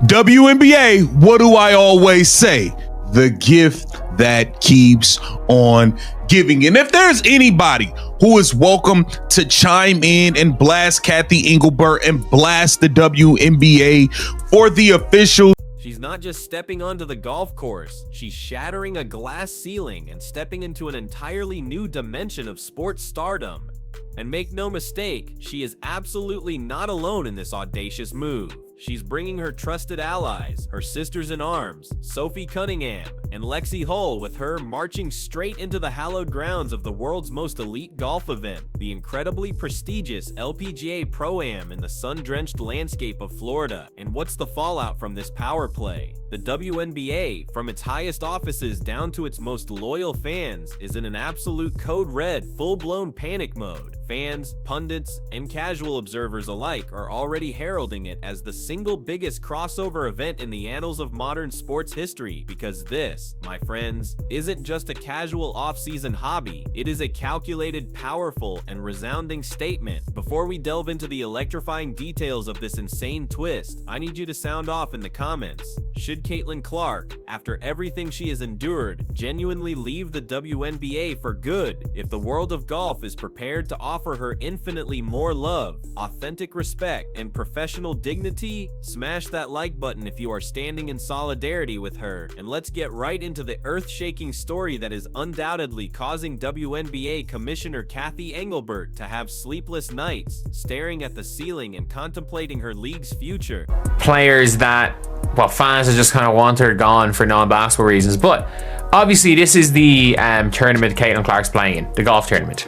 WNBA, what do I always say? The gift that keeps on giving. And if there's anybody who is welcome to chime in and blast Kathy Engelbert and blast the WNBA for the official. She's not just stepping onto the golf course, she's shattering a glass ceiling and stepping into an entirely new dimension of sports stardom. And make no mistake, she is absolutely not alone in this audacious move. She's bringing her trusted allies, her sisters in arms, Sophie Cunningham and Lexie Hull, with her marching straight into the hallowed grounds of the world's most elite golf event, the incredibly prestigious LPGA Pro-Am in the sun-drenched landscape of Florida. And what's the fallout from this power play? The WNBA, from its highest offices down to its most loyal fans, is in an absolute code red, full-blown panic mode. Fans, pundits, and casual observers alike are already heralding it as the single biggest crossover event in the annals of modern sports history, because this, my friends, isn't just a casual off-season hobby. It is a calculated, powerful, and resounding statement. Before we delve into the electrifying details of this insane twist, I need you to sound off in the comments. Should Caitlin Clark, after everything she has endured, genuinely leave the WNBA for good if the world of golf is prepared to offer her infinitely more love, authentic respect, and professional dignity? Smash that like button if you are standing in solidarity with her, and let's get right into the earth-shaking story that is undoubtedly causing WNBA Commissioner Kathy Engelbert to have sleepless nights, staring at the ceiling and contemplating her league's future. Players that, well, fans have just kind of want her gone for non-basketball reasons, but obviously this is the tournament Caitlin Clark's playing, the golf tournament.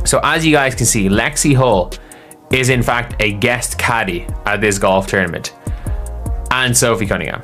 So as you guys can see, Lexie Hull is in fact a guest caddy at this golf tournament, and Sophie Cunningham.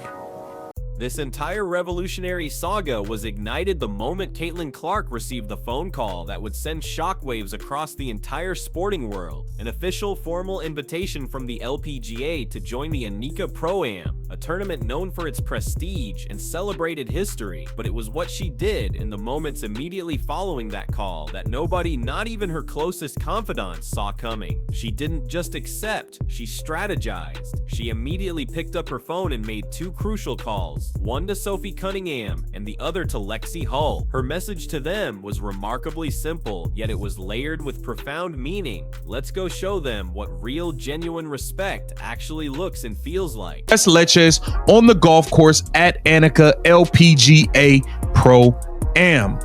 This entire revolutionary saga was ignited the moment Caitlin Clark received the phone call that would send shockwaves across the entire sporting world. An official formal invitation from the LPGA to join the Anika Pro-Am, a tournament known for its prestige and celebrated history. But it was what she did in the moments immediately following that call that nobody, not even her closest confidants, saw coming. She didn't just accept, she strategized. She immediately picked up her phone and made two crucial calls. One to Sophie Cunningham and the other to Lexie Hull. Her message to them was remarkably simple, yet it was layered with profound meaning. Let's go show them what real, genuine respect actually looks and feels like. That's Leches on the golf course at Anika LPGA Pro-Am.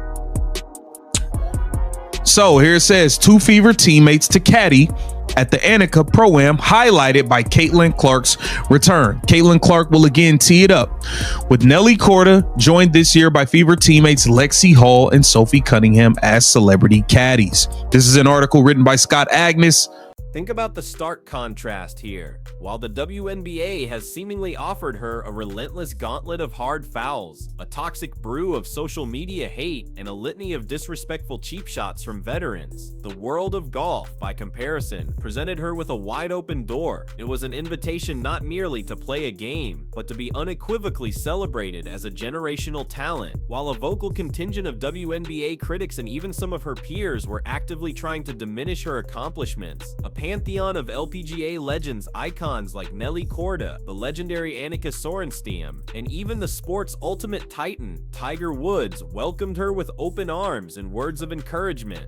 So here it says, two fever teammates to caddy at the Anika Pro-Am, highlighted by Caitlin Clark's return. Caitlin Clark will again tee it up with Nelly Korda, joined this year by fever teammates Lexie Hull and Sophie Cunningham as celebrity caddies. This is an article written by Scott Agnes. Think about the stark contrast here. While the WNBA has seemingly offered her a relentless gauntlet of hard fouls, a toxic brew of social media hate, and a litany of disrespectful cheap shots from veterans, the world of golf, by comparison, presented her with a wide-open door. It was an invitation not merely to play a game, but to be unequivocally celebrated as a generational talent. While a vocal contingent of WNBA critics and even some of her peers were actively trying to diminish her accomplishments, a pantheon of LPGA legends, icons like Nelly Korda, the legendary Annika Sorenstam, and even the sport's ultimate titan, Tiger Woods, welcomed her with open arms and words of encouragement.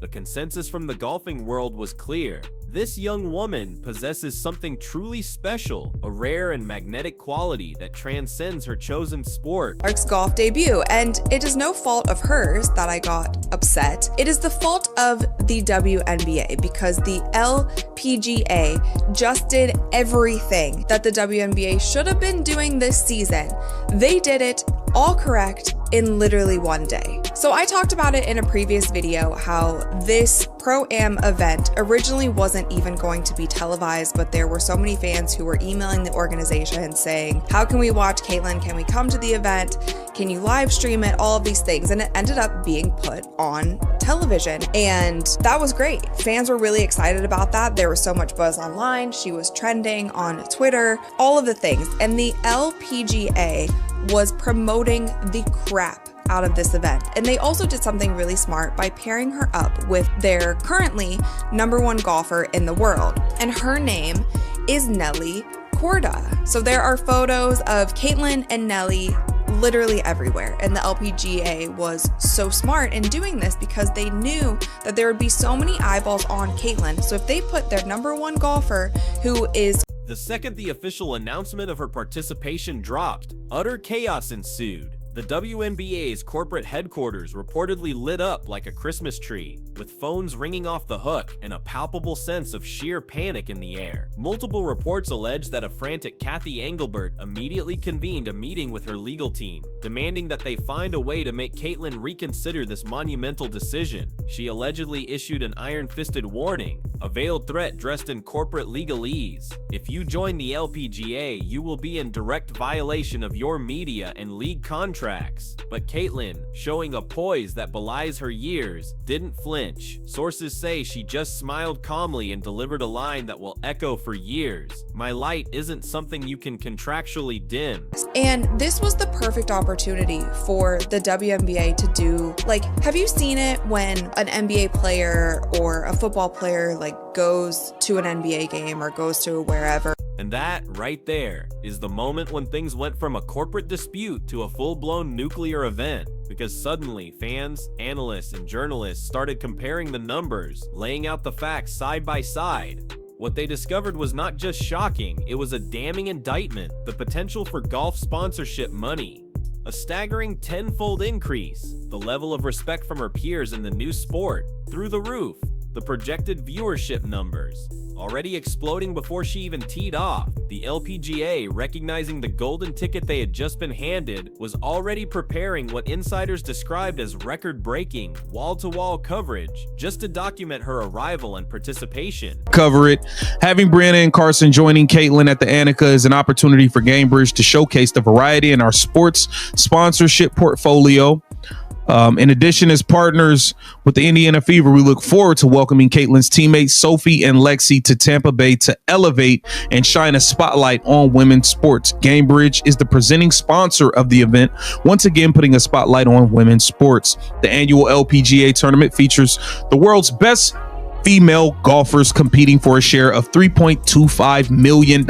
The consensus from the golfing world was clear. This young woman possesses something truly special, a rare and magnetic quality that transcends her chosen sport. Clark's golf debut, and it is no fault of hers that I got upset. It is the fault of the WNBA, because the LPGA just did everything that the WNBA should have been doing this season. They did it all correct in literally one day. So I talked about it in a previous video how this Pro-Am event originally wasn't even going to be televised, but there were so many fans who were emailing the organization saying, how can we watch Caitlin? Can we come to the event? Can you live stream it? All of these things. And it ended up being put on television. And that was great. Fans were really excited about that. There was so much buzz online. She was trending on Twitter, all of the things. And the LPGA was promoting the crap out of this event. And they also did something really smart by pairing her up with their currently #1 golfer in the world. And her name is Nelly Korda. So there are photos of Caitlyn and Nelly literally everywhere, and the LPGA was so smart in doing this because they knew that there would be so many eyeballs on Caitlyn. So if they put their #1 golfer, who is... The second the official announcement of her participation dropped, utter chaos ensued. The WNBA's corporate headquarters reportedly lit up like a Christmas tree, with phones ringing off the hook and a palpable sense of sheer panic in the air. Multiple reports allege that a frantic Cathy Engelbert immediately convened a meeting with her legal team, demanding that they find a way to make Caitlyn reconsider this monumental decision. She allegedly issued an iron-fisted warning, a veiled threat dressed in corporate legalese. If you join the LPGA, you will be in direct violation of your media and league contracts. But Caitlyn, showing a poise that belies her years, didn't flinch. Sources say she just smiled calmly and delivered a line that will echo for years. "My light isn't something you can contractually dim." And this was the perfect opportunity for the WNBA to do, like, have you seen it when an NBA player or a football player goes to an NBA game or goes to wherever? And that, right there, is the moment when things went from a corporate dispute to a full-blown nuclear event. Because suddenly, fans, analysts, and journalists started comparing the numbers, laying out the facts side by side. What they discovered was not just shocking, it was a damning indictment: the potential for golf sponsorship money. A staggering 10-fold increase, the level of respect from her peers in the new sport, through the roof. The projected viewership numbers, already exploding before she even teed off. The LPGA, recognizing the golden ticket they had just been handed, was already preparing what insiders described as record-breaking, wall-to-wall coverage, just to document her arrival and participation. Cover it. Having Brianna and Carson joining Caitlyn at the Annika is an opportunity for Gamebridge to showcase the variety in our sports sponsorship portfolio. In addition, as partners with the Indiana Fever, we look forward to welcoming Caitlyn's teammates Sophie and Lexie to Tampa Bay to elevate and shine a spotlight on women's sports. Gamebridge is the presenting sponsor of the event, once again putting a spotlight on women's sports. The annual LPGA tournament features the world's best female golfers competing for a share of $3.25 million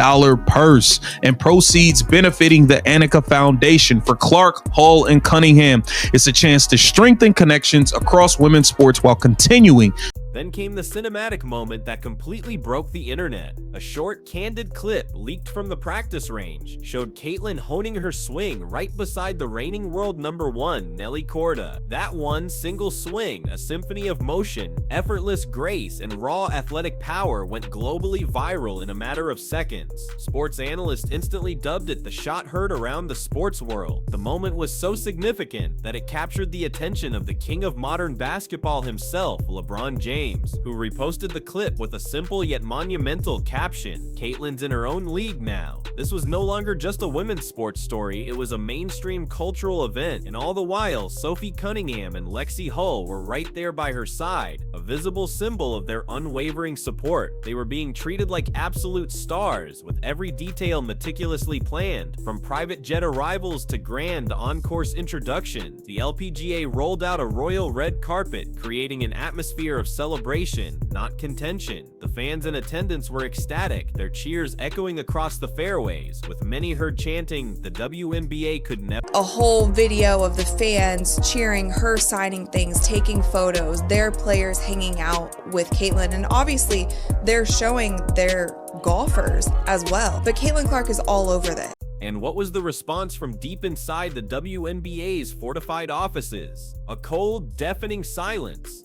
purse and proceeds benefiting the Annika Foundation. For Clark, Hall, and Cunningham, it's a chance to strengthen connections across women's sports while continuing. Then came the cinematic moment that completely broke the internet. A short, candid clip leaked from the practice range showed Caitlyn honing her swing right beside the reigning world #1, Nelly Korda. That one single swing, a symphony of motion, effortless grace, and raw athletic power went globally viral in a matter of seconds. Sports analysts instantly dubbed it the shot heard around the sports world. The moment was so significant that it captured the attention of the king of modern basketball himself, LeBron James, who reposted the clip with a simple yet monumental caption: "Caitlyn's in her own league now." This was no longer just a women's sports story, it was a mainstream cultural event, and all the while, Sophie Cunningham and Lexie Hull were right there by her side, a visible symbol of their unwavering support. They were being treated like absolute stars, with every detail meticulously planned, from private jet arrivals to grand on-course introductions. The LPGA rolled out a royal red carpet, creating an atmosphere of celebration, not contention. The fans in attendance were ecstatic, their cheers echoing across the fairways, with many heard chanting, "The WNBA could never..." A whole video of the fans cheering her, signing things, taking photos, their players hanging out with Caitlyn, and obviously they're showing their golfers as well. But Caitlyn Clark is all over this. And what was the response from deep inside the WNBA's fortified offices? A cold, deafening silence.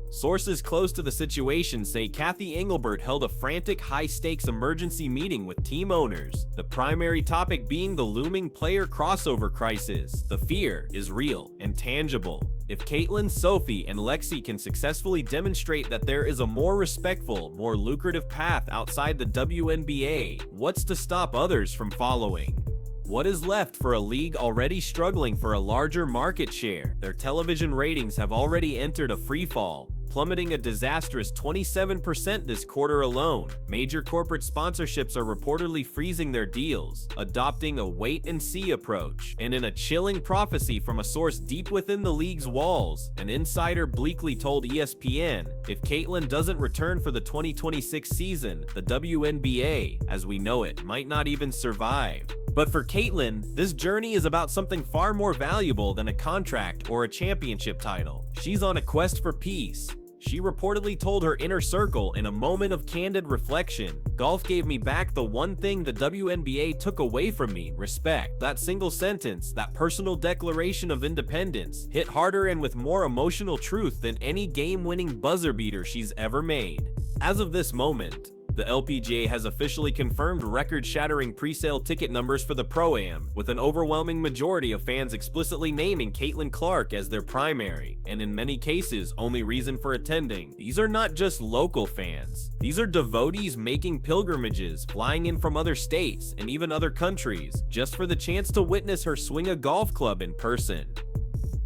Sources close to the situation say Cathy Engelbert held a frantic, high-stakes emergency meeting with team owners, the primary topic being the looming player crossover crisis. The fear is real and tangible. If Caitlyn, Sophie, and Lexie can successfully demonstrate that there is a more respectful, more lucrative path outside the WNBA, what's to stop others from following? What is left for a league already struggling for a larger market share? Their television ratings have already entered a freefall. plummeting a disastrous 27% this quarter alone. Major corporate sponsorships are reportedly freezing their deals, adopting a wait-and-see approach. And in a chilling prophecy from a source deep within the league's walls, an insider bleakly told ESPN, if Caitlyn doesn't return for the 2026 season, the WNBA, as we know it, might not even survive. But for Caitlyn, this journey is about something far more valuable than a contract or a championship title. She's on a quest for peace. She reportedly told her inner circle in a moment of candid reflection, "Golf gave me back the one thing the WNBA took away from me, respect." That single sentence, that personal declaration of independence, hit harder and with more emotional truth than any game-winning buzzer beater she's ever made. As of this moment, the LPGA has officially confirmed record-shattering pre-sale ticket numbers for the Pro-Am, with an overwhelming majority of fans explicitly naming Caitlyn Clark as their primary, and in many cases, only reason for attending. These are not just local fans. These are devotees making pilgrimages, flying in from other states, and even other countries, just for the chance to witness her swing a golf club in person.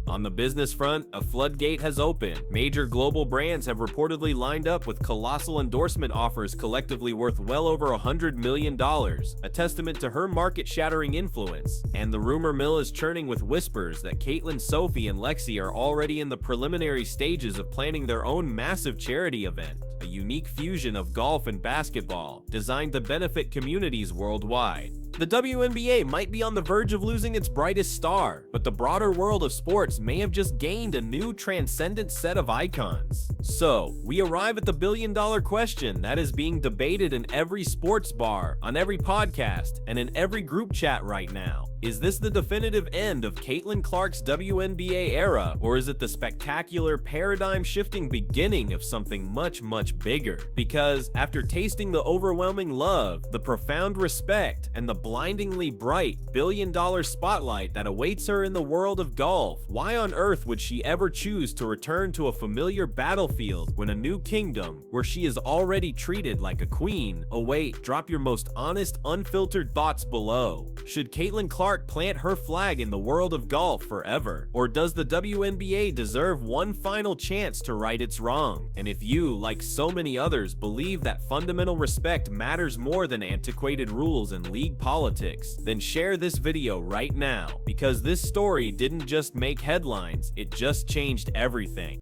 On the business front, a floodgate has opened. Major global brands have reportedly lined up with colossal endorsement offers collectively worth well over $100 million, a testament to her market-shattering influence. And the rumor mill is churning with whispers that Caitlyn, Sophie, and Lexie are already in the preliminary stages of planning their own massive charity event, a unique fusion of golf and basketball, designed to benefit communities worldwide. The WNBA might be on the verge of losing its brightest star, but the broader world of sports may have just gained a new transcendent set of icons. So, we arrive at the billion-dollar question that is being debated in every sports bar, on every podcast, and in every group chat right now. Is this the definitive end of Caitlyn Clark's WNBA era, or is it the spectacular, paradigm-shifting beginning of something much, much bigger? Because after tasting the overwhelming love, the profound respect, and the blindingly bright billion-dollar spotlight that awaits her in the world of golf, why on earth would she ever choose to return to a familiar battlefield when a new kingdom, where she is already treated like a queen, await? Drop your most honest, unfiltered thoughts below. Should Caitlyn Clark plant her flag in the world of golf forever? Or does the WNBA deserve one final chance to right its wrong? And if you, like so many others, believe that fundamental respect matters more than antiquated rules and league politics, then share this video right now, because this story didn't just make headlines, it just changed everything.